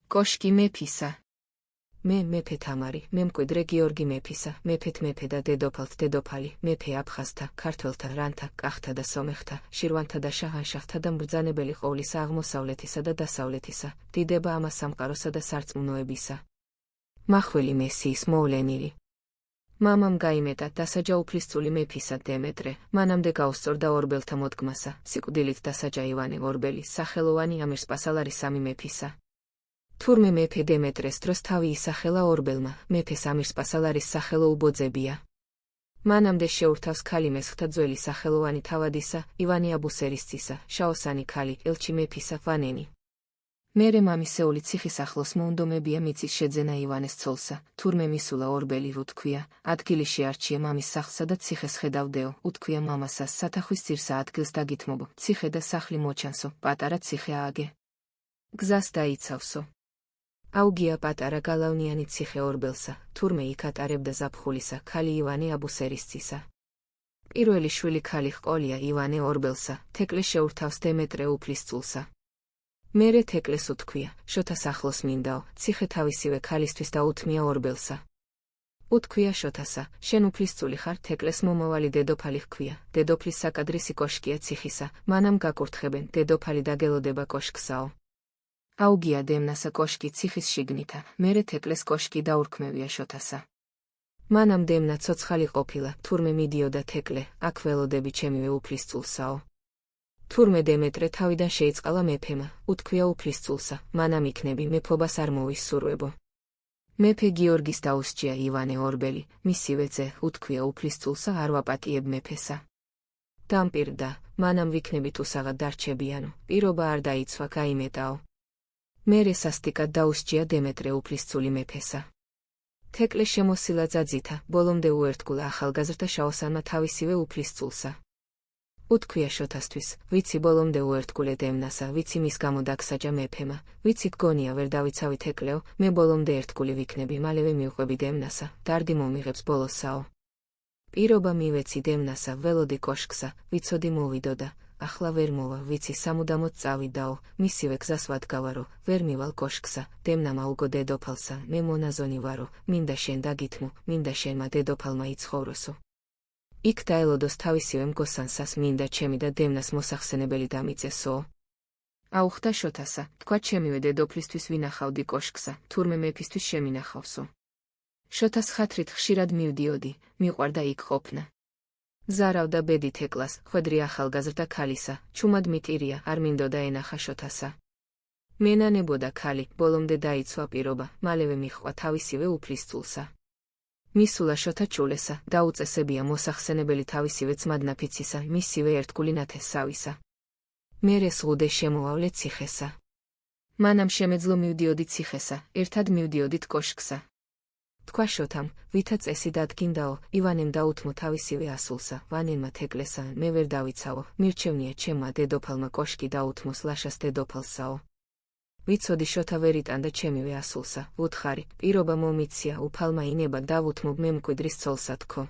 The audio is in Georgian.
კოშკი მეფისა. მე მეფე თამარი, მე მკვიდრე გიორგი მეფისა, მეფეთ მეფე და დედოფალთ დედოფალი, მეფე აფხაზთა, ქართველთა, რანთა, კახთა და სომეხთა, შირვანთა და შაჰანშაჰთა და მბრძანებელი ყოვლისა აღმოსავლეთისა და დასავლეთისა, დიდება ამა სამყაროსა და სარწმუნოებისა. მახვილი მესიის მოვლენილი. მამამ გაიმეტა დასაჯა უფლისწული მეფისა დემეტრე, მანამდე გაუსწორდა ორბელთა მოდგმასა, სიკვდილით დასაჯა ივანე ორბელი, სახელოვანი ამირსპასალარი სამი მეფისა. თურმე მეფე დემეტრეს დროს თავი ისახელა ორბელმა, მეფეს ამირსპასალარის სახელო უბოძებია. მანამდე შეურთავს ქალი მესხთა ძველი სახელოვანი თავადისა, ივანე აბუსერისცისა, შაოსანი ქალი, ელჩი მეფისა ვანენი. მერე მამისეული ციხის ახლოს მოუნდომებია მიწის შეძენა ივანეს ცოლსა, თურმე მისულა ორბელი უთქვია, ადგილი შეარჩია მამის სახლსა და ციხეს ხედავდეო, უთქვია მამასა, სათახვის ძირსა ადგილს დაგითმობო, ციხე და სახლი მოჩანსო, პატარა ციხე ააგე. გზას დაიცავსო. აუგია პატარა გალავნიანი ციხე ორბელსა, თურმე იქ ატარებდა ზაფხულისა, ქალი ივანე აბუსერისცისა. პირველი შვილი ქალი ჰყოლია ივანე ორბელსა, თეკლე შეურთავს დემეტრე უფლისწულსა. მერე თეკლეს უთქვია, შოთა სახლოს მინდაო, ციხე თავისივე ქალისთვის დაუთმია ორბელსა. უთქვია შოთასა, შენ უფლისწული ხარ, თეკლეს მომავალი დედოფალი ჰქვია, დედოფლის საკადრისი კოშკია ციხისა, მანამ გაკურთხებენ, დედოფალი დაგელოდება კოშკსაო. აუგია დემნასა კოშკი ციხის შიგნითა, მერე თეკლეს კოშკი დაურქმევია შოთასა. მანამ დემნა ცოცხალი ყოფილა, თურმე მიდიოდა თეკლე, აქ ველოდები ჩემივე უფლისწულსაო. თურმე დემეტრე თავიდან შეიწყალა მეფემა, უთქვია უფლისწულსა, მანამ იქნები მეფობას არ მოვისურვებო. მეფე გიორგის დაუსჯია ივანე ორბელი, მისივე ძე, უთქვია უფლისწულსა არ ვაპატიებ მეფესა. დამპირდა, მანამ ვიქნებით უსაღად დარჩებიანო, პირობა არ დაიცვა გაიმეტაო. მერე სასტიკად დაუსჯია დემეტრე უფლისწული მეფესა. თეკლე შემოსილა ძაძითა, ბოლომდე უერთგულა ახალგაზრდა შაოსანმა თავისივე უფლისწულსა. უთქვია შოთასთვის, ვიცი ბოლომდე უერთგულე დემნასა, ვიცი მის გამო დაგსაჯა მეფემა, ვიცი გონია ვერ დავიცავი თეკლეო, მე ბოლომდე ერთგული ვიქნები, მალევე მივყვები დემნასა, დარდი მომიღებს ბოლოსაო. პირობა მივეცი დემნასა, ველოდი კოშკსა, ვიცოდი მოვიდოდა, ახლა ვერ მოვა, ვიცი სამუდამოდ წავიდაო, მისივე გზას ვადგავარო, ვერ მივალ კოშკსა, დემნა მაუგო დედოფალსა, მე მონაზონი ვარო, მინდა შენ დაგითმო, მინდა შენმა დედოფალმა იცხოვროსო. იქ დაელოდოს თავისივე მგოსანსას, მინდა ჩემი და დემნას მოსახსენებელი დამიწესო. აუხდა შოთასა, თქვა ჩემივე დედოფლისთვის ვინახავდი კოშკსა, თურმე მეფისთვის შემინახავსო. შოთას ხათრით ხშირად მივდიოდი, მიყვარდა იქ ყოფნა. ზარავდა ბედი თეკლას, ხვედრი ახალგაზრდა ქალისა, ჩუმად მიტირია, არ მინდოდა ენახა შოთასა. მენანებოდა ქალი, ბოლომდე დაიცვა პირობა, მალევე მიჰყვა თავისივე უფლისწულსა. მისულა შოთა ჩულესა, დაუწესებია მოსახსენებელი თავისივე ძმადნაფიცისა, მისივე ერთგული ნათესავისა. მერე სღუდე შემოავლე ციხესა. მანამ შემეძლო მივდიოდი ციხესა, ერთად მივდიოდით კოშკსა. თქვა შოთამ, ვითა წესი დადგინდაო, ივანემ დაუთმო თავისივე ასულსა, ვანენმა თეკლესა, მე ვერ დავიცავო, მირჩევნია ჩემმა დედოფალმა კოშკი დაუთმოს ლაშას დედოფალსაო. ვიცოდი შოთა ვერ იტანდა ჩემივე ასულსა, ვუთხარი, პირობა მომიცია, უფალმა ინება დავუთმობ მე მკვიდრის ცოლსა თქო.